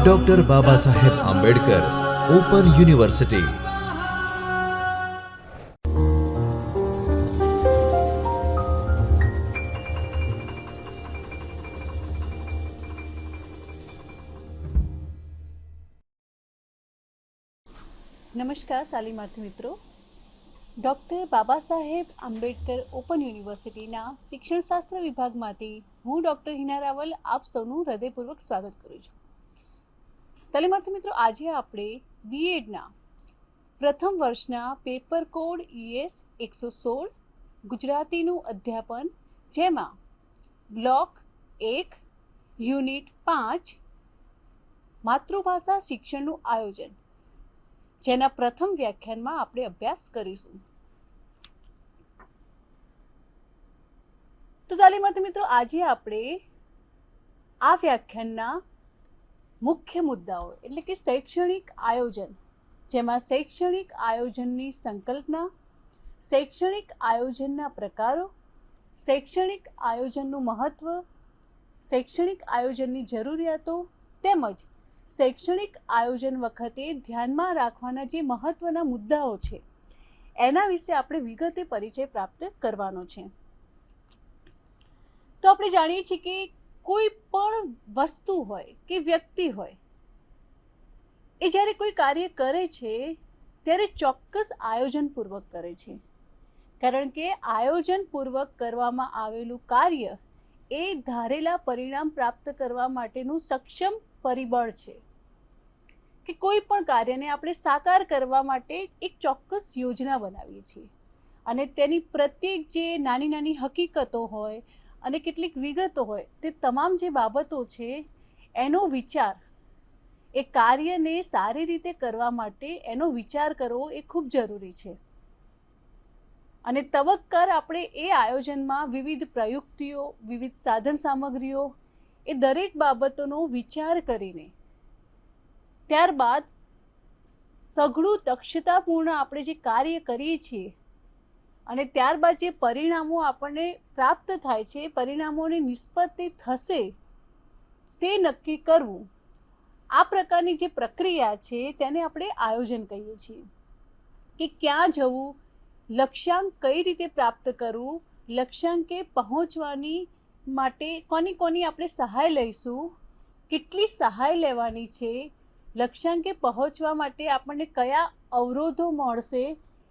Doctor Baba Saheb Ambedkar open university. નમસ્કાર તાલીમાર્થી મિત્રો. Doctor Baba Saheb Ambedkar open યુનિવર્સિટીના શિક્ષણશાસ્ત્ર વિભાગમાંથી હું ડૉક્ટર હિના રાવલ આપ સૌનું હૃદયપૂર્વક સ્વાગત કરું છું. તાલીમાર્થી મિત્રો, આજે આપણે બીએડના પ્રથમ વર્ષના પેપર કોડ ES 116 ગુજરાતીનું અધ્યાપન, જેમાં બ્લોક 1 યુનિટ 5 માતૃભાષા શિક્ષણનું આયોજન, જેના પ્રથમ વ્યાખ્યાનમાં આપણે અભ્યાસ કરીશું. તો તાલીમાર્થી મિત્રો, આજે આપણે આ વ્યાખ્યાનના મુખ્ય મુદ્દાઓ એટલે કે શૈક્ષણિક આયોજન, જેમાં શૈક્ષણિક આયોજનની સંકલ્પના, શૈક્ષણિક આયોજનના પ્રકારો, શૈક્ષણિક આયોજનનું મહત્ત્વ, શૈક્ષણિક આયોજનની જરૂરિયાતો તેમજ શૈક્ષણિક આયોજન વખતે ધ્યાનમાં રાખવાના જે મહત્ત્વના મુદ્દાઓ છે એના વિશે આપણે વિગતે પરિચય પ્રાપ્ત કરવાનો છે. તો આપણે જાણીએ છીએ કે કોઈ પણ વસ્તુ હોય કે વ્યક્તિ હોય, એ જ્યારે કોઈ કાર્ય કરે છે ત્યારે ચોક્કસ આયોજનપૂર્વક કરે છે, કારણ કે આયોજનપૂર્વક કરવામાં આવેલું કાર્ય એ ધારેલા પરિણામ પ્રાપ્ત કરવા માટેનું સક્ષમ પરિબળ છે. કે કોઈ પણ કાર્યને આપણે સાકાર કરવા માટે એક ચોક્કસ યોજના બનાવીએ છીએ અને તેની પ્રત્યેક જે નાની નાની હકીકતો હોય અને કેટલીક વિગતો હોય, તે તમામ જે બાબતો છે એનો વિચાર, એ કાર્યને સારી રીતે કરવા માટે એનો વિચાર કરવો એ ખૂબ જરૂરી છે. અને તબક્કાર આપણે એ આયોજનમાં વિવિધ પ્રયુક્તિઓ, વિવિધ સાધન સામગ્રીઓ, એ દરેક બાબતોનો વિચાર કરીને ત્યારબાદ સઘળું દક્ષતાપૂર્ણ આપણે જે કાર્ય કરીએ છીએ અને ત્યારબાદ જે પરિણામો આપણને પ્રાપ્ત થાય છે, પરિણામોની નિષ્પત્તિ થશે તે નક્કી કરવું, આ પ્રકારની જે પ્રક્રિયા છે તેને આપણે આયોજન કહીએ છીએ. કે ક્યાં જવું, લક્ષ્યાંક કઈ રીતે પ્રાપ્ત કરવું, લક્ષ્યાંકે પહોંચવાની માટે કોની આપણે સહાય લઈશું, કેટલી સહાય લેવાની છે, લક્ષ્યાંકે પહોંચવા માટે આપણને કયા અવરોધો મળશે,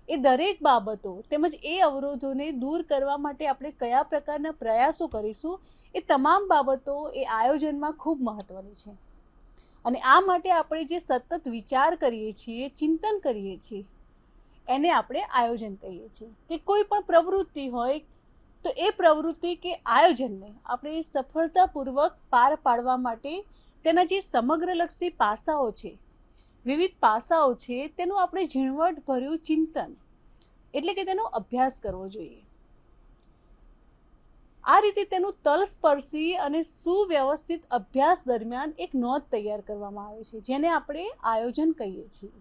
એ દરેક બાબતો તેમજ એ અવરોધોને દૂર કરવા માટે આપણે કયા પ્રકારના પ્રયાસો કરીશું, એ તમામ બાબતો એ આયોજનમાં ખૂબ મહત્ત્વની છે. અને આ માટે આપણે જે સતત વિચાર કરીએ છીએ, ચિંતન કરીએ છીએ, એને આપણે આયોજન કહીએ છીએ. કે કોઈ પણ પ્રવૃત્તિ હોય તો એ પ્રવૃત્તિ કે આયોજનને આપણે સફળતાપૂર્વક પાર પાડવા માટે તેના જે સમગ્રલક્ષી પાસાઓ છે, વિવિધ પાસાઓ છે, તેનું આપણે ઝીણવટભર્યું ચિંતન એટલે કે તેનો અભ્યાસ કરવો જોઈએ. આ રીતે તેનું તલસ્પર્શી અને સુવ્યવસ્થિત અભ્યાસ દરમિયાન એક નોંધ તૈયાર કરવામાં આવે છે, જેને આપણે આયોજન કહીએ છીએ.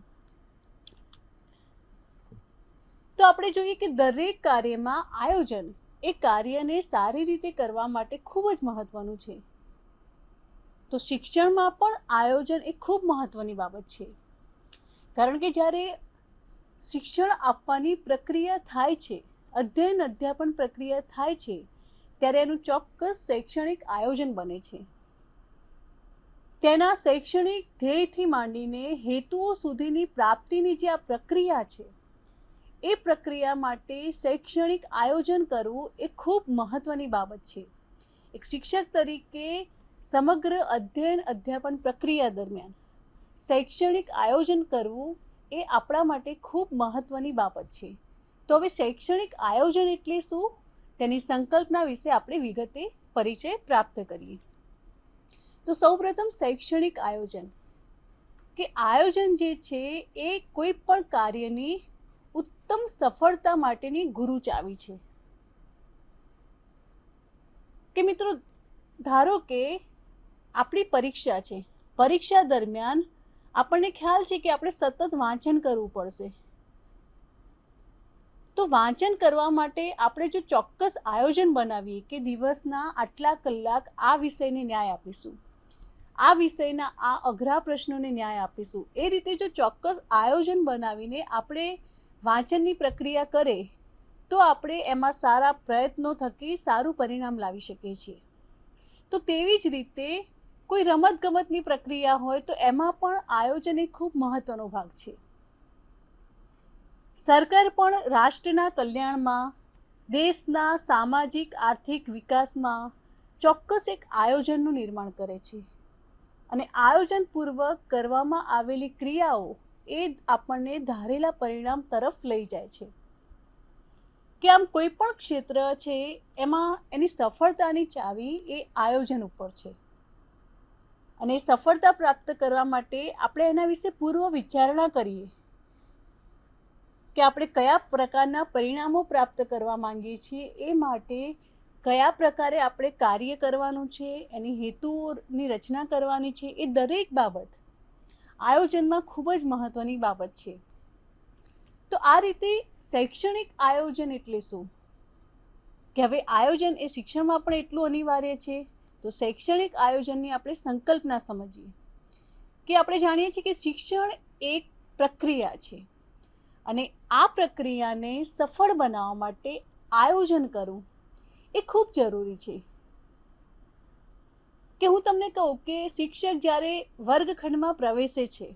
તો આપણે જોઈએ કે દરેક કાર્યમાં આયોજન એ કાર્યને સારી રીતે કરવા માટે ખૂબ જ મહત્ત્વનું છે. તો શિક્ષણમાં પણ આયોજન એ ખૂબ મહત્ત્વની બાબત છે, કારણ કે જ્યારે શિક્ષણ આપવાની પ્રક્રિયા થાય છે, અધ્યયન અધ્યાપન પ્રક્રિયા થાય છે, ત્યારે એનું ચોક્કસ શૈક્ષણિક આયોજન બને છે. તેના શૈક્ષણિક ધ્યેયથી માંડીને હેતુઓ સુધીની પ્રાપ્તિની જે આ પ્રક્રિયા છે, એ પ્રક્રિયા માટે શૈક્ષણિક આયોજન કરવું એ ખૂબ મહત્ત્વની બાબત છે. એક શિક્ષક તરીકે સમગ્ર અધ્યયન અધ્યાપન પ્રક્રિયા દરમિયાન શૈક્ષણિક આયોજન કરવું એ આપણા માટે ખૂબ મહત્ત્વની બાબત છે. તો હવે શૈક્ષણિક આયોજન એટલે શું, તેની સંકલ્પના વિશે આપણે વિગતે પરિચય પ્રાપ્ત કરીએ. તો સૌપ્રથમ શૈક્ષણિક આયોજન, કે આયોજન જે છે એ કોઈ પણ કાર્યની ઉત્તમ સફળતા માટેની ગુરુ ચાવી છે. કે મિત્રો, ધારો કે આપણી પરીક્ષા છે, પરીક્ષા દરમિયાન આપણને ખ્યાલ છે કે આપણે સતત વાંચન કરવું પડશે. તો વાંચન કરવા માટે આપણે જો ચોક્કસ આયોજન બનાવીએ કે દિવસના આટલા કલાક આ વિષયને ન્યાય આપીશું, આ વિષયના આ અઘરા પ્રશ્નોને ન્યાય આપીશું. એ રીતે જો ચોક્કસ આયોજન બનાવીને આપણે વાંચનની પ્રક્રિયા કરે તો આપણે એમાં સારા પ્રયત્નો થકી સારું પરિણામ લાવી શકીએ છીએ. તો તેવી જ રીતે કોઈ રમતગમતની પ્રક્રિયા હોય તો એમાં પણ આયોજન એ ખૂબ મહત્ત્વનો ભાગ છે. સરકાર પણ રાષ્ટ્રના કલ્યાણમાં, દેશના સામાજિક આર્થિક વિકાસમાં ચોક્કસ એક આયોજનનું નિર્માણ કરે છે અને આયોજનપૂર્વક કરવામાં આવેલી ક્રિયાઓ એ આપણને ધારેલા પરિણામ તરફ લઈ જાય છે. કે આમ કોઈ પણ ક્ષેત્ર છે એમાં એની સફળતાની ચાવી એ આયોજન ઉપર છે અને સફળતા પ્રાપ્ત કરવા માટે આપણે એના વિશે પૂર્વ વિચારણા કરીએ કે આપણે કયા પ્રકારના પરિણામો પ્રાપ્ત કરવા માંગીએ છીએ, એ માટે કયા પ્રકારે આપણે કાર્ય કરવાનું છે, એની હેતુઓની રચના કરવાની છે, એ દરેક બાબત આયોજનમાં ખૂબ જ મહત્ત્વની બાબત છે. તો આ રીતે શૈક્ષણિક આયોજન એટલે શું? કે હવે આયોજન એ શિક્ષણમાં પણ એટલું અનિવાર્ય છે. તો શૈક્ષણિક આયોજનની આપણે સંકલ્પના સમજીએ કે આપણે જાણીએ છીએ કે શિક્ષણ એક પ્રક્રિયા છે અને આ પ્રક્રિયાને સફળ બનાવવા માટે આયોજન કરવું એ ખૂબ જરૂરી છે. કે હું તમને કહું કે શિક્ષક જ્યારે વર્ગખંડમાં પ્રવેશે છે,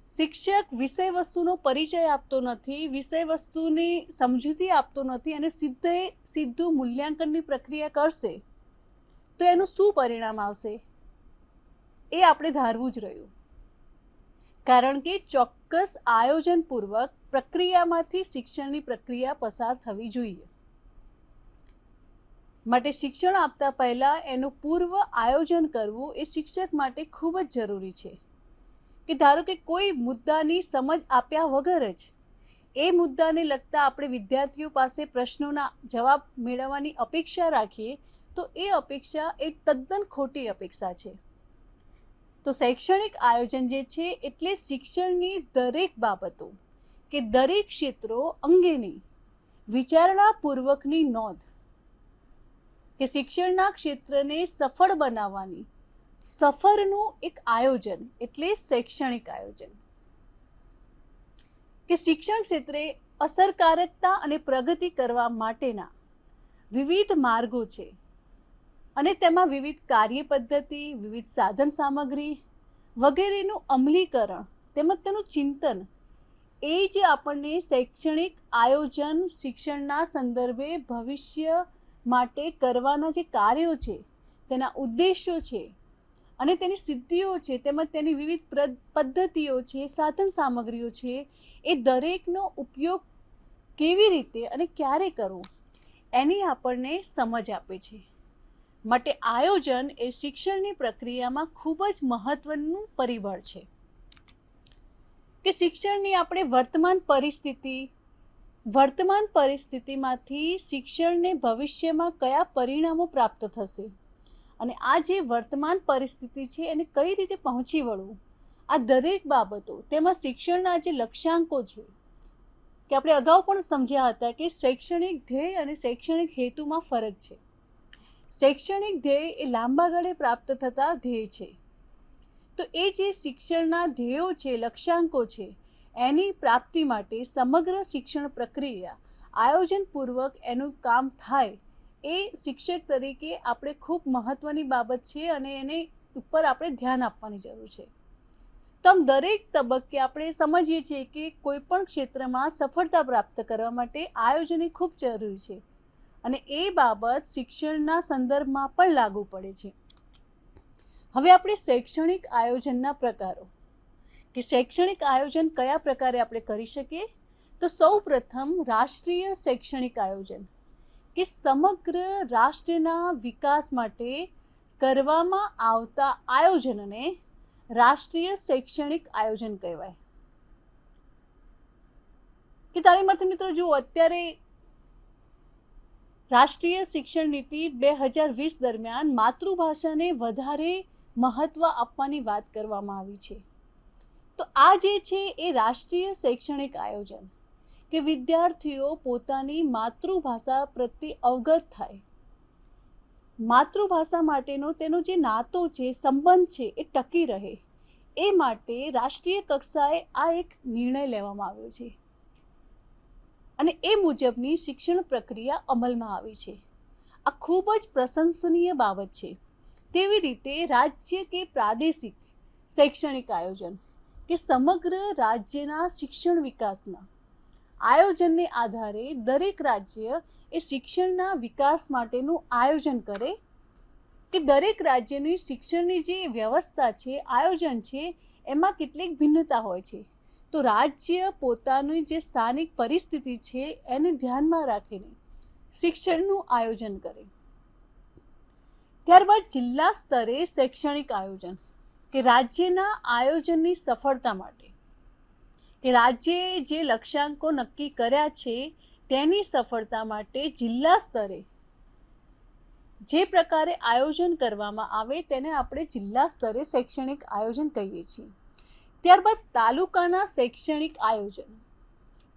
શિક્ષક વિષય વસ્તુનો પરિચય આપતો નથી, વિષય વસ્તુની સમજૂતી આપતો નથી અને સીધું મૂલ્યાંકનની પ્રક્રિયા કરશે તો એનું શું પરિણામ આવશે એ આપણે ધારવું જ રહ્યું. કારણ કે ચોક્કસ આયોજનપૂર્વક પ્રક્રિયામાંથી શિક્ષણની પ્રક્રિયા પસાર થવી જોઈએ. માટે શિક્ષણ આપતા પહેલાં એનું પૂર્વ આયોજન કરવું એ શિક્ષક માટે ખૂબ જ જરૂરી છે. કે ધારો કે કોઈ મુદ્દાની સમજ આપ્યા વગર જ એ મુદ્દાને લગતા આપણે વિદ્યાર્થીઓ પાસે પ્રશ્નોના જવાબ મેળવવાની અપેક્ષા રાખીએ તો એ અપેક્ષા એ તદ્દન ખોટી અપેક્ષા છે. તો શૈક્ષણિક આયોજન જે છે એટલે શિક્ષણની દરેક બાબતો કે દરેક ક્ષેત્રો અંગેની વિચારણાપૂર્વકની નોંધ, કે શિક્ષણના ક્ષેત્રને સફળ બનાવવાની સફરનું એક આયોજન એટલે શૈક્ષણિક આયોજન. કે શિક્ષણ ક્ષેત્રે અસરકારકતા અને પ્રગતિ કરવા માટેના વિવિધ માર્ગો છે અને તેમાં વિવિધ કાર્ય પદ્ધતિ, વિવિધ સાધન સામગ્રી વગેરેનું અમલીકરણ તેમજ તેનું ચિંતન એ જે આપણને શૈક્ષણિક આયોજન શિક્ષણના સંદર્ભે ભવિષ્ય માટે કરવાના જે કાર્યો છે, તેના ઉદ્દેશો છે અને તેની સિદ્ધિઓ છે, તેમજ તેની વિવિધ પદ્ધતિઓ છે, સાધન સામગ્રીઓ છે, એ દરેકનો ઉપયોગ કેવી રીતે અને ક્યારે કરવો એની આપણને સમજ આપે છે. માટે આયોજન એ શિક્ષણની પ્રક્રિયામાં ખૂબ જ મહત્ત્વનું પરિબળ છે. કે શિક્ષણની આપણે વર્તમાન પરિસ્થિતિમાંથી શિક્ષણને ભવિષ્યમાં કયા પરિણામો પ્રાપ્ત થશે અને આ જે વર્તમાન પરિસ્થિતિ છે એને કઈ રીતે પહોંચી વળવું, આ દરેક બાબતો તેમાં શિક્ષણના જે લક્ષ્યાંકો છે કે આપણે અગાઉ પણ સમજ્યા હતા કે શૈક્ષણિક ધ્યેય અને શૈક્ષણિક હેતુમાં ફરક છે. શૈક્ષણિક ધ્યેય એ લાંબા ગાળે પ્રાપ્ત થતા ધ્યેય છે. તો એ જે શિક્ષણના ધ્યેયો છે, લક્ષ્યાંકો છે, એની પ્રાપ્તિ માટે સમગ્ર શિક્ષણ પ્રક્રિયા આયોજનપૂર્વક એનું કામ થાય એ શિક્ષક તરીકે આપણે ખૂબ મહત્ત્વની બાબત છે અને એને ઉપર આપણે ધ્યાન આપવાની જરૂર છે. તો આમ દરેક તબક્કે આપણે સમજીએ છીએ કે કોઈ પણ ક્ષેત્રમાં સફળતા પ્રાપ્ત કરવા માટે આયોજન એ ખૂબ જરૂરી છે અને એ બાબત શિક્ષણના સંદર્ભમાં પણ લાગુ પડે છે. હવે આપણે શૈક્ષણિક આયોજનના પ્રકારો, કે શૈક્ષણિક આયોજન કયા પ્રકારે આપણે કરી શકીએ. તો સૌ પ્રથમ રાષ્ટ્રીય શૈક્ષણિક આયોજન, કે સમગ્ર રાષ્ટ્રના વિકાસ માટે કરવામાં આવતા આયોજનને રાષ્ટ્રીય શૈક્ષણિક આયોજન કહેવાય. કે તાલીમાર્થી મિત્રો જુઓ, અત્યારે રાષ્ટ્રીય શિક્ષણ નીતિ 2020 દરમિયાન માતૃભાષાને વધારે મહત્ત્વ આપવાની વાત કરવામાં આવી છે. તો આ જે છે એ રાષ્ટ્રીય શૈક્ષણિક આયોજન, કે વિદ્યાર્થીઓ પોતાની માતૃભાષા પ્રત્યે અવગત થાય માતૃભાષા માટેનો તેનો જે નાતો છે, સંબંધ છે, એ ટકી રહે એ માટે રાષ્ટ્રીય કક્ષાએ આ એક નિર્ણય લેવામાં આવ્યો છે અને એ મુજબની શિક્ષણ પ્રક્રિયા અમલમાં આવી છે. આ ખૂબ જ પ્રશંસનીય બાબત છે. તેવી રીતે રાજ્ય કે પ્રાદેશિક શૈક્ષણિક આયોજન કે સમગ્ર રાજ્યના શિક્ષણ વિકાસના આયોજનને આધારે દરેક રાજ્ય એ શિક્ષણના વિકાસ માટેનું આયોજન કરે કે દરેક રાજ્યની શિક્ષણની જે વ્યવસ્થા છે, આયોજન છે, એમાં કેટલીક ભિન્નતા હોય છે. તો રાજ્ય પોતાની જે સ્થાનિક પરિસ્થિતિ છે એને ધ્યાનમાં રાખીને શિક્ષણનું આયોજન કરે. ત્યારબાદ જિલ્લા સ્તરે શૈક્ષણિક આયોજન કે રાજ્યના આયોજનની સફળતા માટે કે રાજ્યે જે લક્ષ્યાંકો નક્કી કર્યા છે તેની સફળતા માટે જિલ્લા સ્તરે જે પ્રકારે આયોજન કરવામાં આવે તેને આપણે જિલ્લા સ્તરે શૈક્ષણિક આયોજન કહીએ છીએ. ત્યારબાદ તાલુકાના શૈક્ષણિક આયોજન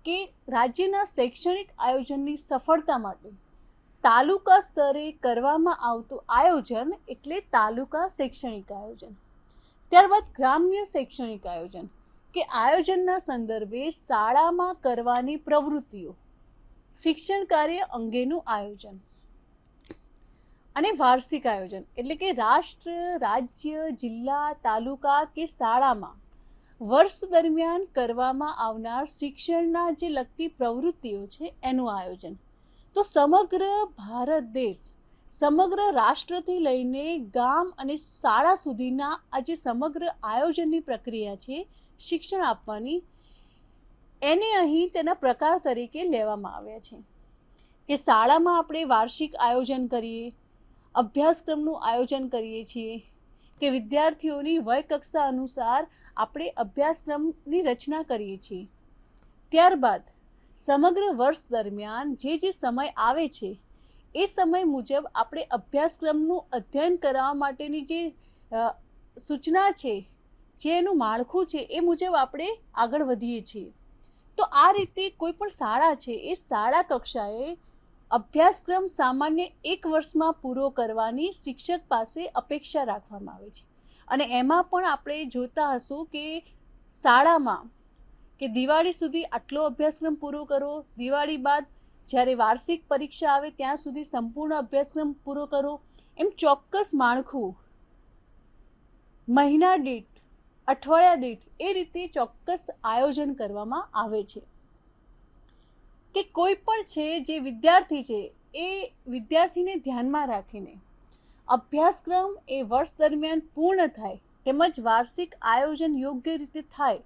કે રાજ્યના શૈક્ષણિક આયોજનની સફળતા માટે તાલુકા સ્તરે કરવામાં આવતું આયોજન એટલે તાલુકા શૈક્ષણિક આયોજન. ત્યારબાદ ગ્રામ્ય શૈક્ષણિક આયોજન કે આયોજનના સંદર્ભે શાળામાં કરવાની પ્રવૃત્તિઓ, શિક્ષણ કાર્ય અંગેનું આયોજન. અને વાર્ષિક આયોજન એટલે કે રાષ્ટ્ર, રાજ્ય, જિલ્લા, તાલુકા કે શાળામાં વર્ષ દરમિયાન કરવામાં આવનાર શિક્ષણના જે લગતી પ્રવૃત્તિઓ છે એનું આયોજન. તો સમગ્ર ભારત દેશ, સમગ્ર રાષ્ટ્રથી લઈને ગામ અને શાળા સુધીના આ જે સમગ્ર આયોજનની પ્રક્રિયા છે શિક્ષણ આપવાની, એને અહીં તેના પ્રકાર તરીકે લેવામાં આવ્યા છે કે શાળામાં આપણે વાર્ષિક આયોજન કરીએ, અભ્યાસક્રમનું આયોજન કરીએ છીએ કે વિદ્યાર્થીઓની વય કક્ષા અનુસાર આપણે અભ્યાસક્રમની રચના કરીએ છીએ. ત્યારબાદ સમગ્ર વર્ષ દરમિયાન જે સમય આવે છે એ સમય મુજબ આપણે અભ્યાસક્રમનું અધ્યયન કરવા માટેની જે સૂચના છે, જે એનું માળખું છે એ મુજબ આપણે આગળ વધીએ છીએ. તો આ રીતે કોઈ પણ શાળા છે એ શાળા કક્ષાએ અભ્યાસક્રમ સામાન્ય 1 વર્ષમાં પૂરો કરવાની શિક્ષક પાસે અપેક્ષા રાખવામાં આવે છે. અને એમાં પણ આપણે જોતા હશું કે શાળામાં કે દિવાળી સુધી આટલો અભ્યાસક્રમ પૂરો કરો, દિવાળી બાદ જ્યારે વાર્ષિક પરીક્ષા આવે ત્યાં સુધી સંપૂર્ણ અભ્યાસક્રમ પૂરો કરો, એમ ચોક્કસ માળખું મહિના દીઠ, અઠવાડિયા દીઠ એ રીતે ચોક્કસ આયોજન કરવામાં આવે છે કે કોઈ પણ છે જે વિદ્યાર્થી છે એ વિદ્યાર્થીને ધ્યાનમાં રાખીને અભ્યાસક્રમ એ વર્ષ દરમિયાન પૂર્ણ થાય તેમજ વાર્ષિક આયોજન યોગ્ય રીતે થાય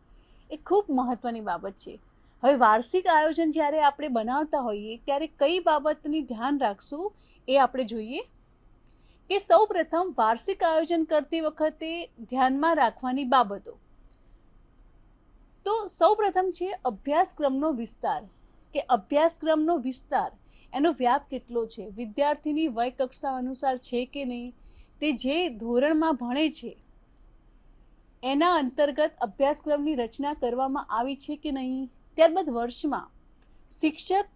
એ ખૂબ મહત્ત્વની બાબત છે. હવે વાર્ષિક આયોજન જ્યારે આપણે બનાવતા હોઈએ ત્યારે કઈ બાબતની ધ્યાન રાખશું એ આપણે જોઈએ કે સૌપ્રથમ વાર્ષિક આયોજન કરતી વખતે ધ્યાનમાં રાખવાની બાબતો. તો સૌપ્રથમ છે અભ્યાસક્રમનો વિસ્તાર કે અભ્યાસક્રમનો વિસ્તાર, એનો વ્યાપ કેટલો છે, વિદ્યાર્થીની વય કક્ષા અનુસાર છે કે નહીં, તે જે ધોરણમાં ભણે છે એના અંતર્ગત અભ્યાસક્રમની રચના કરવામાં આવી છે કે નહીં. ત્યારબાદ વર્ષમાં શિક્ષક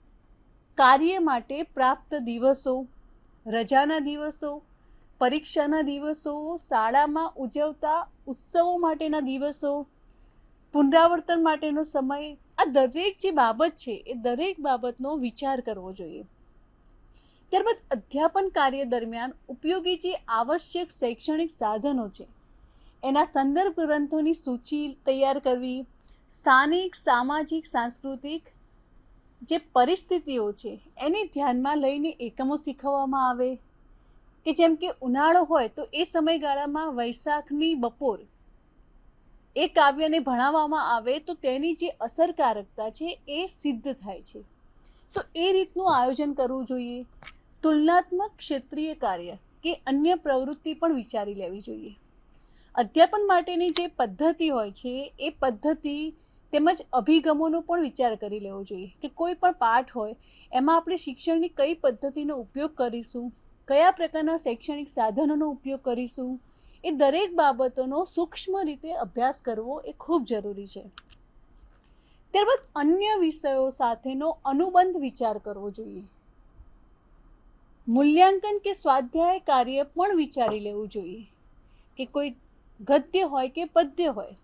કાર્ય માટે પ્રાપ્ત દિવસો, રજાના દિવસો, પરીક્ષાના દિવસો, શાળામાં ઉજવતા ઉત્સવો માટેના દિવસો, પુનરાવર્તન માટેનો સમય, આ દરેક જે બાબત છે એ દરેક બાબતનો વિચાર કરવો જોઈએ. ત્યારબાદ અધ્યાપન કાર્ય દરમિયાન ઉપયોગી જે આવશ્યક શૈક્ષણિક સાધનો છે એના સંદર્ભ ગ્રંથોની સૂચિ તૈયાર કરવી, સ્થાનિક, સામાજિક, સાંસ્કૃતિક જે પરિસ્થિતિઓ છે એને ધ્યાનમાં લઈને એકમો શીખવવામાં આવે કે જેમ કે ઉનાળો હોય તો એ સમયગાળામાં વૈશાખની બપોર એ કાવ્યને ભણાવવામાં આવે તો તેની જે અસરકારકતા છે એ સિદ્ધ થાય છે. તો એ રીતનું આયોજન કરવું જોઈએ. તુલનાત્મક ક્ષેત્રીય કાર્ય કે અન્ય પ્રવૃત્તિ પણ વિચારી લેવી જોઈએ. અધ્યાપન માટેની જે પદ્ધતિ હોય છે એ પદ્ધતિ તેમજ અભિગમોનો પણ વિચાર કરી લેવો જોઈએ કે કોઈ પણ પાઠ હોય એમાં આપણે શિક્ષણની કઈ પદ્ધતિનો ઉપયોગ કરીશું, કયા પ્રકારના શૈક્ષણિક સાધનોનો ઉપયોગ કરીશું, એ દરેક બાબતોનો સૂક્ષ્મ રીતે અભ્યાસ કરવો એ ખૂબ જરૂરી છે. ત્યારબાદ અન્ય વિષયો સાથેનો અનુબંધ વિચાર કરવો જોઈએ મૂલ્યાંકન કે સ્વાધ્યાય કાર્ય પણ વિચારી લેવું જોઈએ કે કોઈ ગદ્ય હોય કે પદ્ય હોય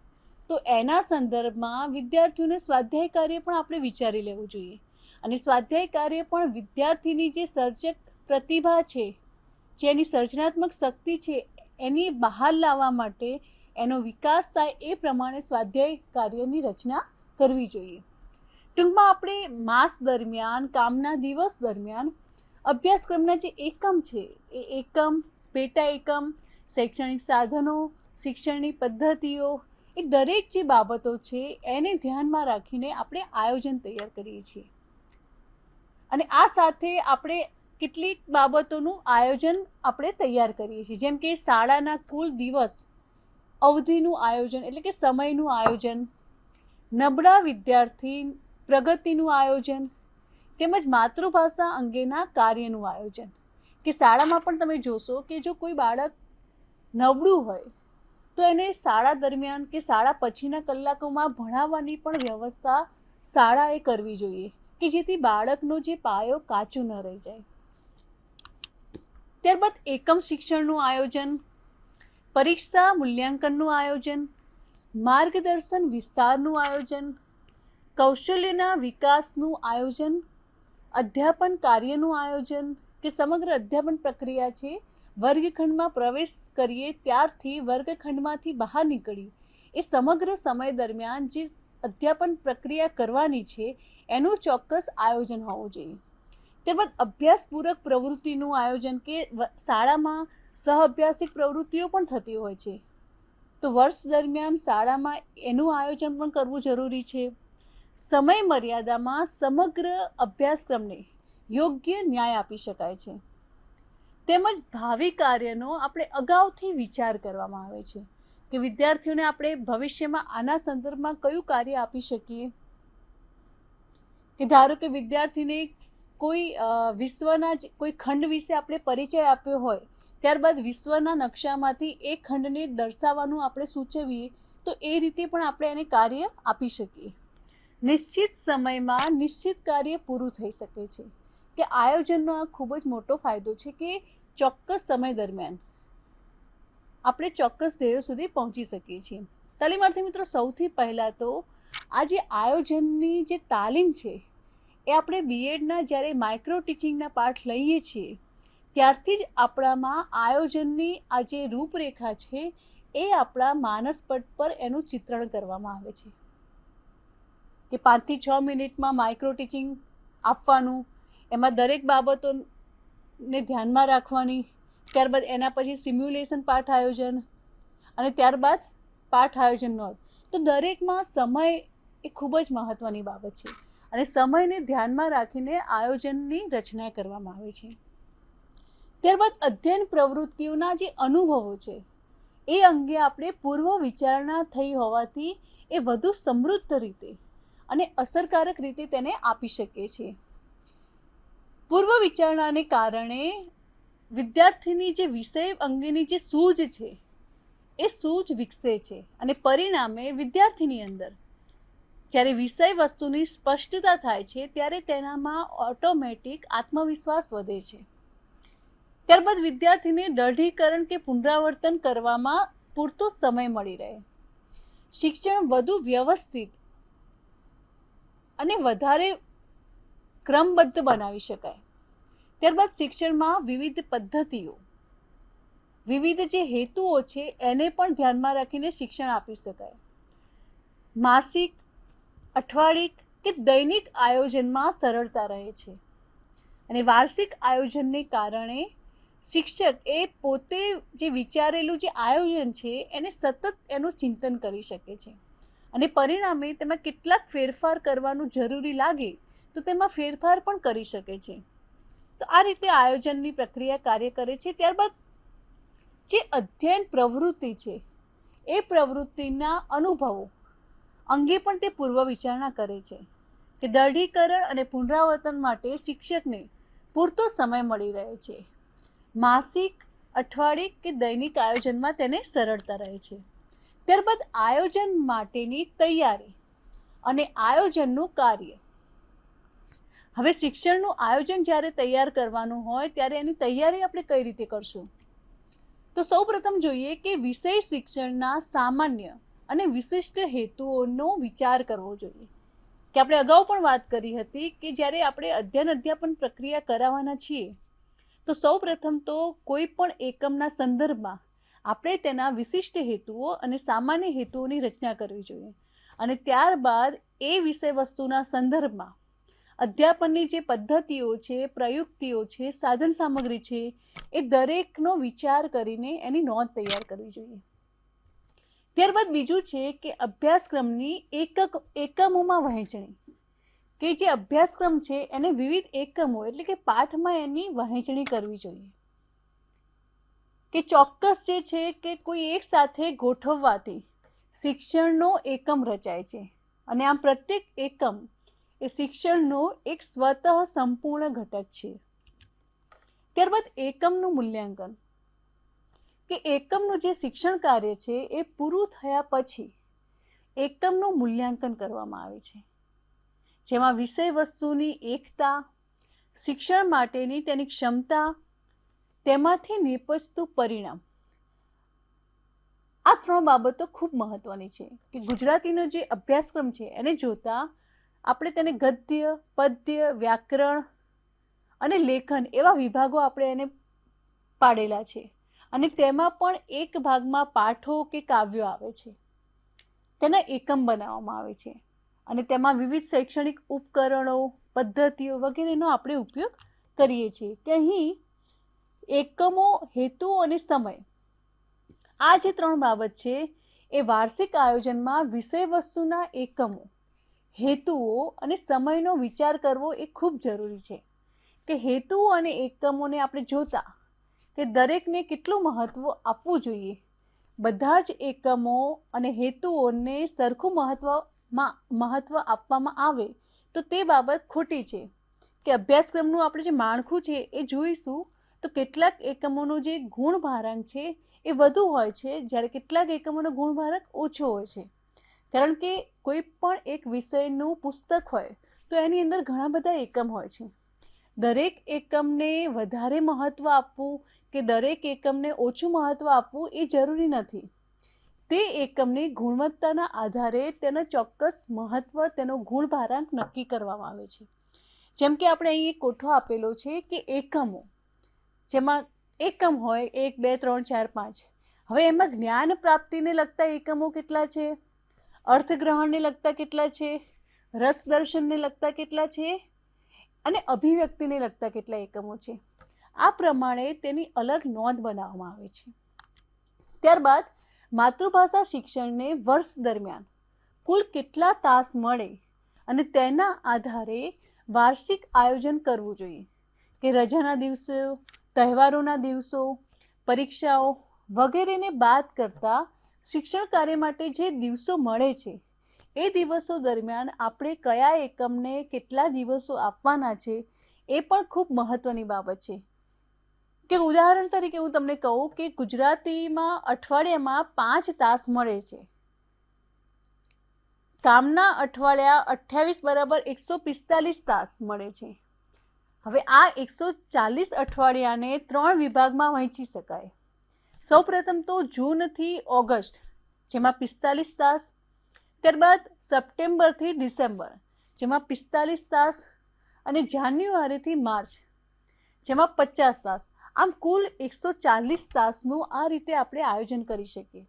તો એના સંદર્ભમાં વિદ્યાર્થીઓને સ્વાધ્યાય કાર્ય પણ આપણે વિચારી લેવું જોઈએ. અને સ્વાધ્યાય કાર્ય પણ વિદ્યાર્થીની જે સર્જક પ્રતિભા છે, જે એની સર્જનાત્મક શક્તિ છે, એની બહાર લાવવા માટે એનો વિકાસ થાય એ પ્રમાણે સ્વાધ્યાય કાર્યની રચના કરવી જોઈએ. ટૂંકમાં આપણે માસ દરમિયાન, કામના દિવસ દરમિયાન અભ્યાસક્રમના જે એકમ છે એ એકમ, પેટા એકમ, શૈક્ષણિક સાધનો, શિક્ષણની પદ્ધતિઓ, એ દરેક જે બાબતો છે એને ધ્યાનમાં રાખીને આપણે આયોજન તૈયાર કરીએ છીએ. અને આ સાથે આપણે કેટલીક બાબતોનું આયોજન આપણે તૈયાર કરીએ છીએ, જેમ કે શાળાના કુલ દિવસ અવધિનું આયોજન એટલે કે સમયનું આયોજન, નબળા વિદ્યાર્થી પ્રગતિનું આયોજન, તેમજ માતૃભાષા અંગેના કાર્યનું આયોજન. કે શાળામાં પણ તમે જોશો કે જો કોઈ બાળક નબળું હોય તો એને શાળા દરમિયાન કે શાળા પછીના કલાકોમાં ભણાવવાની પણ વ્યવસ્થા શાળાએ કરવી જોઈએ કે જેથી બાળકનો જે પાયો કાચો ન રહી જાય. ત્યારબાદ એકમ શિક્ષણનું આયોજન, પરીક્ષા મૂલ્યાંકનનું આયોજન, માર્ગદર્શન વિસ્તારનું આયોજન, કૌશલ્યના વિકાસનું આયોજન, અધ્યાપન કાર્યનું આયોજન કે સમગ્ર અધ્યાપન પ્રક્રિયા છે, વર્ગખંડમાં પ્રવેશ કરીએ ત્યારથી વર્ગખંડમાંથી બહાર નીકળી એ સમગ્ર સમય દરમિયાન જે અધ્યાપન પ્રક્રિયા કરવાની છે એનું ચોક્કસ આયોજન હોવું જોઈએ. ત્યારબાદ અભ્યાસપૂરક પ્રવૃત્તિનું આયોજન કે શાળામાં સહઅભ્યાસિક પ્રવૃત્તિઓ પણ થતી હોય છે તો વર્ષ દરમિયાન શાળામાં એનું આયોજન પણ કરવું જરૂરી છે. સમય મર્યાદામાં સમગ્ર અભ્યાસક્રમને યોગ્ય ન્યાય આપી શકાય છે. તેમજ ભાવિ કાર્યનો આપણે અગાઉથી વિચાર કરવામાં આવે છે કે વિદ્યાર્થીઓને આપણે ભવિષ્યમાં આના સંદર્ભમાં કયું કાર્ય આપી શકીએ. કે ધારો કે વિદ્યાર્થીને કોઈ વિશ્વના કોઈ ખંડ વિશે આપણે પરિચય આપ્યો હોય, ત્યારબાદ વિશ્વના નકશામાંથી એ ખંડને દર્શાવવાનું આપણે સૂચવીએ તો એ રીતે પણ આપણે એને કાર્ય આપી શકીએ. નિશ્ચિત સમયમાં નિશ્ચિત કાર્ય પૂરું થઈ શકે છે. કે આયોજનનો આ ખૂબ જ મોટો ફાયદો છે કે ચોક્કસ સમય દરમિયાન આપણે ચોક્કસ ધ્યેયો સુધી પહોંચી શકીએ છીએ. તાલીમાર્થી મિત્રો, સૌથી પહેલાં તો આ જે આયોજનની જે તાલીમ છે એ આપણે બીએડના જ્યારે માઇક્રો ટીચિંગના પાઠ લઈએ છીએ ત્યારથી જ આપણામાં આયોજનની આ જે રૂપરેખા છે એ આપણા માનસપટ પર એનું ચિત્રણ કરવામાં આવે છે. કે 5 થી 6 મિનિટમાં માઇક્રો ટીચિંગ આપવાનું, એમાં દરેક બાબતોને ધ્યાનમાં રાખવાની, ત્યારબાદ એના પછી સિમ્યુલેશન પાઠ આયોજન અને ત્યારબાદ પાઠ આયોજન નોંધ. તો દરેકમાં સમય એ ખૂબ જ મહત્ત્વની બાબત છે અને સમયને ધ્યાનમાં રાખીને આયોજનની રચના કરવામાં આવે છે. ત્યારબાદ અધ્યયન પ્રવૃત્તિઓના જે અનુભવો છે એ અંગે આપણે પૂર્વ વિચારણા થઈ હોવાથી એ વધુ સમૃદ્ધ રીતે અને અસરકારક રીતે તેને આપી શકીએ છીએ. પૂર્વ વિચારણાને કારણે વિદ્યાર્થીની જે વિષય અંગેની જે સૂઝ છે એ સૂઝ વિકસે છે અને પરિણામે વિદ્યાર્થીની અંદર જ્યારે વિષય વસ્તુની સ્પષ્ટતા થાય છે ત્યારે તેનામાં ઓટોમેટિક આત્મવિશ્વાસ વધે છે. ત્યારબાદ વિદ્યાર્થીને દઢીકરણ કે પુનરાવર્તન કરવામાં પૂરતો સમય મળી રહે, શિક્ષણ વધુ વ્યવસ્થિત અને વધારે ક્રમબદ્ધ બનાવી શકાય. ત્યારબાદ શિક્ષણમાં વિવિધ પદ્ધતિઓ, વિવિધ જે હેતુઓ છે એને પણ ધ્યાનમાં રાખીને શિક્ષણ આપી શકાય. માસિક, અઠવાડિક કે દૈનિક આયોજનમાં સરળતા રહે છે અને વાર્ષિક આયોજનને કારણે શિક્ષક એ પોતે જે વિચારેલું જે આયોજન છે એને સતત એનું ચિંતન કરી શકે છે અને પરિણામે તેમાં કેટલાક ફેરફાર કરવાનું જરૂરી લાગે તો તેમાં ફેરફાર પણ કરી શકે છે. તો આ રીતે આયોજનની પ્રક્રિયા કાર્ય કરે છે. ત્યારબાદ જે અધ્યયન પ્રવૃત્તિ છે એ પ્રવૃત્તિના અનુભવો અંગે પણ તે પૂર્વ વિચારણા કરે છે કે દઢીકરણ અને પુનરાવર્તન માટે શિક્ષકને પૂરતો સમય મળી રહે છે. માસિક, અઠવાડિક કે દૈનિક આયોજનમાં તેને સરળતા રહે છે. ત્યારબાદ આયોજન માટેની તૈયારી અને આયોજનનું કાર્ય. હવે શિક્ષણનું આયોજન જ્યારે તૈયાર કરવાનું હોય ત્યારે એની તૈયારી આપણે કઈ રીતે કરશું? તો સૌપ્રથમ જોઈએ કે વિષય શિક્ષણના સામાન્ય અને વિશિષ્ટ હેતુઓનો વિચાર કરવો જોઈએ. કે આપણે અગાઉ પણ વાત કરી હતી કે જ્યારે આપણે અધ્યાપન પ્રક્રિયા કરાવવાના છીએ તો સૌપ્રથમ તો કોઈ પણ એકમના સંદર્ભમાં આપણે તેના વિશિષ્ટ હેતુઓ અને સામાન્ય હેતુઓની રચના કરવી જોઈએ, અને ત્યારબાદ એ વિષય વસ્તુના સંદર્ભમાં અધ્યાપનની જે પદ્ધતિઓ છે, પ્રયુક્તિઓ છે, સાધન સામગ્રી છે, એ દરેકનો વિચાર કરીને એની નોંધ તૈયાર કરવી જોઈએ. ત્યારબાદ બીજું છે કે અભ્યાસક્રમની એકમોમાં વહેંચણી, કે જે અભ્યાસક્રમ છે એને વિવિધ એકમો એટલે કે પાઠમાં એની વહેંચણી કરવી જોઈએ. કે ચોક્કસ જે છે કે કોઈ એક સાથે ગોઠવવાથી શિક્ષણનો એકમ રચાય છે, અને આમ પ્રત્યેક એકમ એ શિક્ષણનો એક સ્વતઃ સંપૂર્ણ ઘટક છે. ત્યારબાદ એકમનું મૂલ્યાંકન, કે એકમનું જે શિક્ષણ કાર્ય છે એ પૂરું થયા પછી એકમનું મૂલ્યાંકન કરવામાં આવે છે, જેમાં વિષય વસ્તુની એકતા, શિક્ષણ માટેની તેની ક્ષમતા, તેમાંથી નિપજતું પરિણામ, આ 3 બાબતો ખૂબ મહત્વની છે. કે ગુજરાતીનો જે અભ્યાસક્રમ છે એને જોતા આપણે તેને ગદ્ય, પદ્ય, વ્યાકરણ અને લેખન એવા વિભાગો આપણે એને પાડેલા છે, અને તેમાં પણ એક ભાગમાં પાઠો કે કાવ્યો આવે છે, તેના એકમ બનાવવામાં આવે છે, અને તેમાં વિવિધ શૈક્ષણિક ઉપકરણો, પદ્ધતિઓ વગેરેનો આપણે ઉપયોગ કરીએ છીએ. કે અહીં એકમો, હેતુઓ અને સમય, આ જે 3 બાબત છે એ વાર્ષિક આયોજનમાં વિષય વસ્તુના એકમો, હેતુઓ અને સમયનો વિચાર કરવો એ ખૂબ જરૂરી છે. કે હેતુઓ અને એકમોને આપણે જોતા કે દરેકને કેટલું મહત્ત્વ આપવું જોઈએ. બધા જ એકમો અને હેતુઓને સરખું મહત્ત્વ આપવામાં આવે તો તે બાબત ખોટી છે. કે અભ્યાસક્રમનું આપણે જે માળખું છે એ જોઈશું તો કેટલાક એકમોનું જે ગુણભારાંક છે એ વધુ હોય છે, જ્યારે કેટલાક એકમોનો ગુણભારાંક ઓછો હોય છે. કારણ કે કોઈ પણ એક વિષયનું પુસ્તક હોય તો એની અંદર ઘણા બધા એકમ હોય છે. દરેક એકમને વધારે મહત્ત્વ આપવું કે દરેક એકમને ઓછું મહત્ત્વ આપવું એ જરૂરી નથી. તે એકમની ગુણવત્તાના આધારે તેનો ચોક્કસ મહત્ત્વ, તેનો ગુણભારાંક નક્કી કરવામાં આવે છે. જેમ કે આપણે અહીં એક કોઠો આપેલો છે કે એકમો, જેમાં એકમ હોય 1, 2, 3, 4, 5. હવે એમાં જ્ઞાન પ્રાપ્તિને લગતા એકમો કેટલા છે, અર્થગ્રહણને લગતા કેટલા છે, રસ દર્શનને લગતા કેટલા છે, અને અભિવ્યક્તિને લગતા કેટલા એકમો છે. આ પ્રમાણે તેની અલગ નોંધ બનાવવામાં આવે છે. ત્યારબાદ માતૃભાષા શિક્ષણને વર્ષ દરમિયાન કુલ કેટલા તાસ મળે અને તેના આધારે વાર્ષિક આયોજન કરવું જોઈએ. કે રજાના દિવસો, તહેવારોના દિવસો, પરીક્ષાઓ વગેરેને બાદ કરતા શિક્ષણ કાર્ય માટે જે દિવસો મળે છે એ દિવસો દરમિયાન આપણે કયા એકમને કેટલા દિવસો આપવાના છે એ પણ ખૂબ મહત્ત્વની બાબત છે. કે ઉદાહરણ તરીકે હું તમને કહું કે ગુજરાતીમાં અઠવાડિયામાં 5 તાસ મળે છે. કામના અઠવાડિયા 28 = 145 તાસ મળે છે. હવે આ 140 અઠવાડિયાને 3 વિભાગમાં વહેંચી શકાય. સૌપ્રથમ તો જૂનથી ઓગસ્ટ, જેમાં 45 તાસ, ત્યારબાદ સપ્ટેમ્બરથી ડિસેમ્બર, જેમાં 45 તાસ, અને જાન્યુઆરીથી માર્ચ, જેમાં 50 તાસ. આમ કુલ 140 તાસનું આ રીતે આપણે આયોજન કરી શકીએ.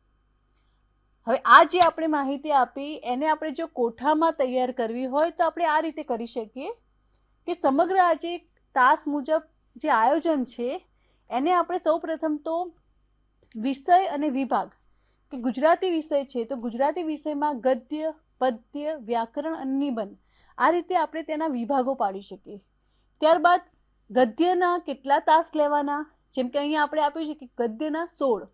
હવે આ જે આપણે માહિતી આપી એને આપણે જો કોઠામાં તૈયાર કરવી હોય તો આપણે આ રીતે કરી શકીએ કે સમગ્ર આ જે તાસ મુજબ જે આયોજન છે એને આપણે સૌપ્રથમ તો વિષય અને વિભાગ, કે ગુજરાતી વિષય છે તો ગુજરાતી વિષયમાં ગદ્ય, પદ્ય, વ્યાકરણ અને નિબંધ, આ રીતે આપણે તેના વિભાગો પાડી શકીએ. ત્યારબાદ ગદ્યના કેટલા તાસ લેવાના, જેમ કે અહીંયા આપણે આપ્યું છે કે ગદ્યના 16,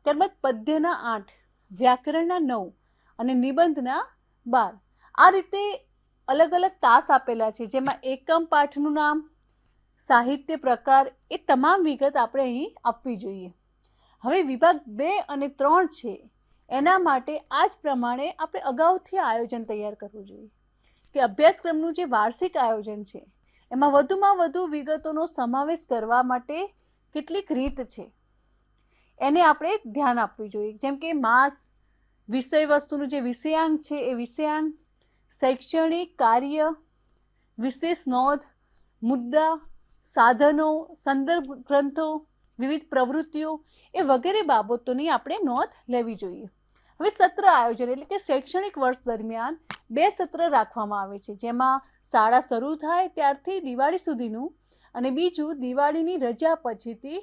ત્યારબાદ પદ્યના 8, વ્યાકરણના 9 અને નિબંધના 12. આ રીતે અલગ અલગ તાસ આપેલા છે, જેમાં એકમ પાઠનું નામ, સાહિત્ય પ્રકાર, એ તમામ વિગત આપણે અહીં આપવી જોઈએ. હવે વિભાગ 2 અને 3 છે એના માટે આ જ પ્રમાણે આપણે અગાઉથી આયોજન તૈયાર કરવું જોઈએ. કે અભ્યાસક્રમનું જે વાર્ષિક આયોજન છે એમાં વધુમાં વધુ વિગતોનો સમાવેશ કરવા માટે કેટલીક રીત છે, એને આપણે ધ્યાન આપવું જોઈએ. જેમ કે માસ, વિષય વસ્તુનું જે વિષયાંક છે એ વિષયાંક, શૈક્ષણિક કાર્ય, વિશેષ નોંધ, મુદ્દા, સાધનો, સંદર્ભ ગ્રંથો, વિવિધ પ્રવૃત્તિઓ એ વગેરે બાબતોની આપણે નોંધ લેવી જોઈએ. હવે સત્ર આયોજન એટલે કે શૈક્ષણિક વર્ષ દરમિયાન 2 સત્ર રાખવામાં આવે છે, જેમાં શાળા શરૂ થાય ત્યારથી દિવાળી સુધીનું અને બીજું દિવાળીની રજા પછીથી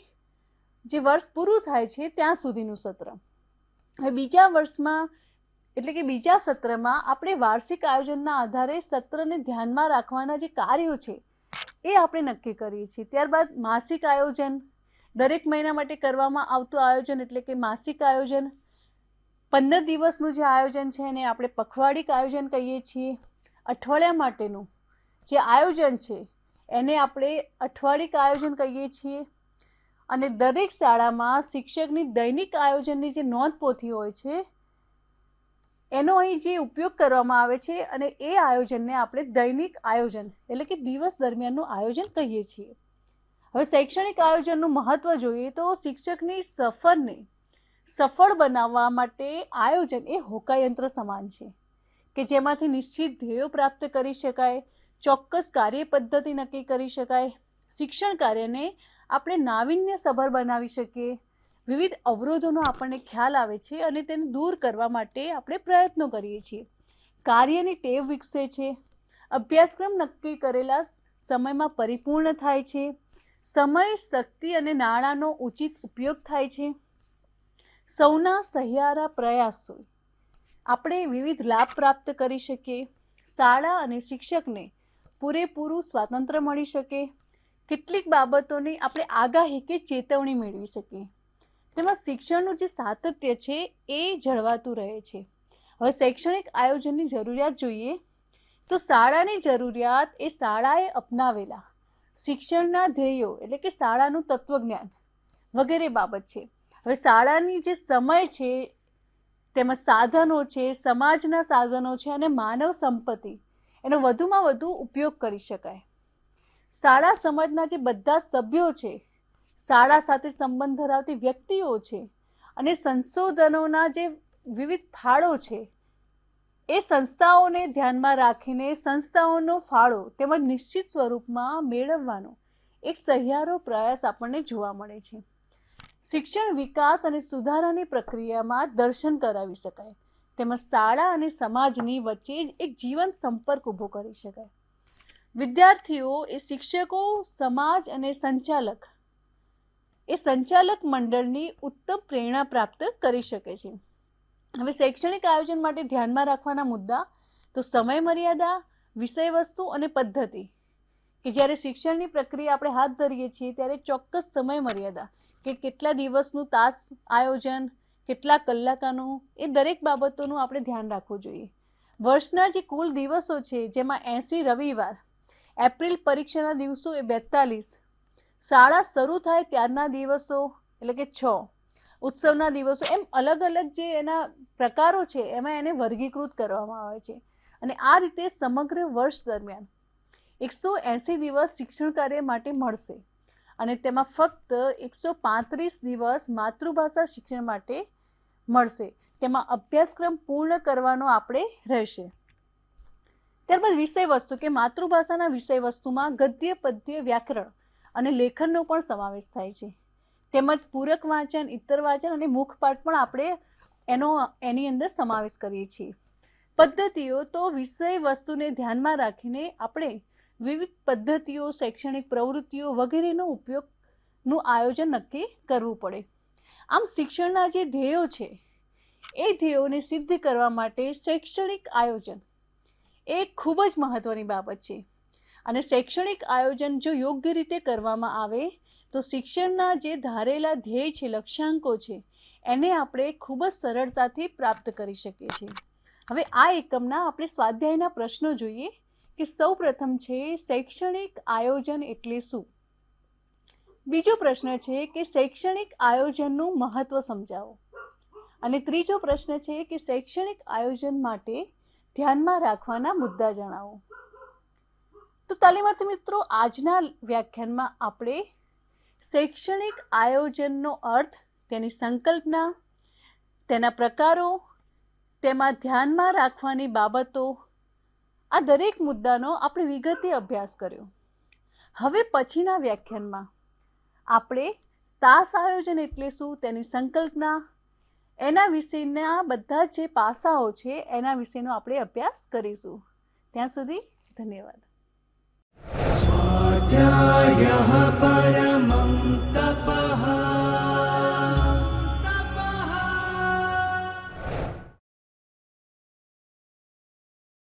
જે વર્ષ પૂરું થાય છે ત્યાં સુધીનું સત્ર. હવે બીજા વર્ષમાં એટલે કે બીજા સત્રમાં આપણે વાર્ષિક આયોજનના આધારે સત્રને ધ્યાનમાં રાખવાના જે કાર્યો છે એ આપણે નક્કી કરીએ છીએ. ત્યારબાદ માસિક આયોજન, દરેક મહિના માટે કરવામાં આવતું આયોજન એટલે કે માસિક આયોજન. 15 દિવસનું જે આયોજન છે એને આપણે પખવાડિક આયોજન કહીએ છીએ. અઠવાડિયા માટેનું જે આયોજન છે એને આપણે અઠવાડિક આયોજન કહીએ છીએ. અને દરેક શાળામાં શિક્ષકની દૈનિક આયોજનની જે નોંધપોથી હોય છે એનો અહીં જે ઉપયોગ કરવામાં આવે છે અને એ આયોજનને આપણે દૈનિક આયોજન એટલે કે દિવસ દરમિયાનનું આયોજન કહીએ છીએ. હવે શૈક્ષણિક આયોજનનું મહત્ત્વ જોઈએ તો શિક્ષકની સફરને સફળ બનાવવા માટે આયોજન એ હોકાયંત્ર સમાન છે કે જેમાંથી નિશ્ચિત ધ્યેયો પ્રાપ્ત કરી શકાય, ચોક્કસ કાર્ય પદ્ધતિ નક્કી કરી શકાય, શિક્ષણ કાર્યને આપણે નાવીન્યસભર બનાવી શકીએ, વિવિધ અવરોધોનો આપણને ખ્યાલ આવે છે અને તેને દૂર કરવા માટે આપણે પ્રયત્નો કરીએ છીએ, કાર્યની ટેવ વિકસે છે, અભ્યાસક્રમ નક્કી કરેલા સમયમાં પરિપૂર્ણ થાય છે, સમય, શક્તિ અને નાણાંનો ઉચિત ઉપયોગ થાય છે, સૌના સહિયારા પ્રયાસો આપણે વિવિધ લાભ પ્રાપ્ત કરી શકીએ, શાળા અને શિક્ષકને પૂરેપૂરું સ્વાતંત્ર્ય મળી શકે, કેટલીક બાબતોની આપણે આગાહી કે ચેતવણી મેળવી શકીએ. તેમાં શિક્ષણનું જે સાતત્ય છે એ જળવાતું રહે છે. હવે શૈક્ષણિક આયોજનની જરૂરિયાત જોઈએ તો શાળાની જરૂરિયાત એ શાળાએ અપનાવેલા શિક્ષણના ધ્યેયો એટલે કે શાળાનું તત્વજ્ઞાન વગેરે બાબત છે. હવે શાળાની જે સમય છે તેમાં સાધનો છે, સમાજના સાધનો છે અને માનવ સંપત્તિ એનો વધુમાં વધુ ઉપયોગ કરી શકાય. શાળા સમાજના જે બધા સભ્યો છે, શાળા સાથે સંબંધ ધરાવતી વ્યક્તિઓ છે અને સંશોધનોના જે વિવિધ ફાળો છે એ સંસ્થાઓને ધ્યાનમાં રાખીને સંસ્થાઓનો ફાળો તેમજ નિશ્ચિત સ્વરૂપમાં મેળવવાનો એક સહિયારો પ્રયાસ આપણને જોવા મળે છે. શિક્ષણ વિકાસ અને સુધારાની પ્રક્રિયામાં દર્શન કરાવી શકાય તેમજ શાળા અને સમાજની વચ્ચે એક જીવંત સંપર્ક ઊભો કરી શકાય. વિદ્યાર્થીઓ એ શિક્ષકો, સમાજ અને સંચાલક મંડળની ઉત્તમ પ્રેરણા પ્રાપ્ત કરી શકે છે. હવે શૈક્ષણિક આયોજન માટે ધ્યાનમાં રાખવાના મુદ્દા તો સમય મર્યાદા, વિષય વસ્તુ અને પદ્ધતિ કે જ્યારે શિક્ષણની પ્રક્રિયા આપણે હાથ ધરીએ છીએ ત્યારે ચોક્કસ સમય મર્યાદા કે કેટલા દિવસનું તાસ આયોજન, કેટલા કલાકનું એ દરેક બાબતોનું આપણે ધ્યાન રાખવું જોઈએ. વર્ષના જે કુલ દિવસો છે જેમાં 80 રવિવાર, એપ્રિલ પરીક્ષાના દિવસો એ 42, શાળા શરૂ થાય ત્યારના દિવસો એટલે કે 6, ઉત્સવના દિવસો એમ અલગ અલગ જે એના પ્રકારો છે એમાં એને વર્ગીકૃત કરવામાં આવે છે. અને આ રીતે સમગ્ર વર્ષ દરમિયાન 180 દિવસ શિક્ષણ કાર્ય માટે મળશે અને તેમાં ફક્ત 135 દિવસ માતૃભાષા શિક્ષણ માટે મળશે. તેમાં અભ્યાસક્રમ પૂર્ણ કરવાનો આપણે રહેશે. ત્યારબાદ વિષય વસ્તુ કે માતૃભાષાના વિષય વસ્તુમાં ગદ્ય, પદ્ય, વ્યાકરણ અને લેખનનો પણ સમાવેશ થાય છે. તેમજ પૂરક વાંચન, ઇતર વાંચન અને મુખપાઠ પણ આપણે એની અંદર સમાવેશ કરીએ છીએ. પદ્ધતિઓ તો વિષય વસ્તુને ધ્યાનમાં રાખીને આપણે વિવિધ પદ્ધતિઓ, શૈક્ષણિક પ્રવૃત્તિઓ વગેરેનો ઉપયોગનું આયોજન નક્કી કરવું પડે. આમ શિક્ષણના જે ધ્યેયો છે એ ધ્યેયોને સિદ્ધ કરવા માટે શૈક્ષણિક આયોજન એ ખૂબ જ મહત્ત્વની બાબત છે. અને શૈક્ષણિક આયોજન જો યોગ્ય રીતે કરવામાં આવે તો શિક્ષણના જે ધારેલા ધ્યેય છે, લક્ષ્યાંકો છે એને આપણે ખૂબ જ સરળતાથી પ્રાપ્ત કરી શકીએ છીએ. હવે આ એકમના આપણે સ્વાધ્યાયના પ્રશ્નો જોઈએ કે સૌ પ્રથમ છે શૈક્ષણિક આયોજન એટલે શું. બીજો પ્રશ્ન છે કે શૈક્ષણિક આયોજનનું મહત્ત્વ સમજાવો. અને ત્રીજો પ્રશ્ન છે કે શૈક્ષણિક આયોજન માટે ધ્યાનમાં રાખવાના મુદ્દા જણાવો. તો તાલીમાર્થી મિત્રો, આજના વ્યાખ્યાનમાં આપણે શૈક્ષણિક આયોજનનો અર્થ, તેની સંકલ્પના, તેના પ્રકારો, તેમાં ધ્યાનમાં રાખવાની બાબતો, આ દરેક મુદ્દાનો આપણે વિગતે અભ્યાસ કર્યો. હવે પછીના વ્યાખ્યાનમાં આપણે તાસ આયોજન એટલે શું, તેની સંકલ્પના, એના વિશેના બધા જે પાસાઓ છે એના વિશેનો આપણે અભ્યાસ કરીશું. ત્યાં સુધી ધન્યવાદ. स्वाध्यायः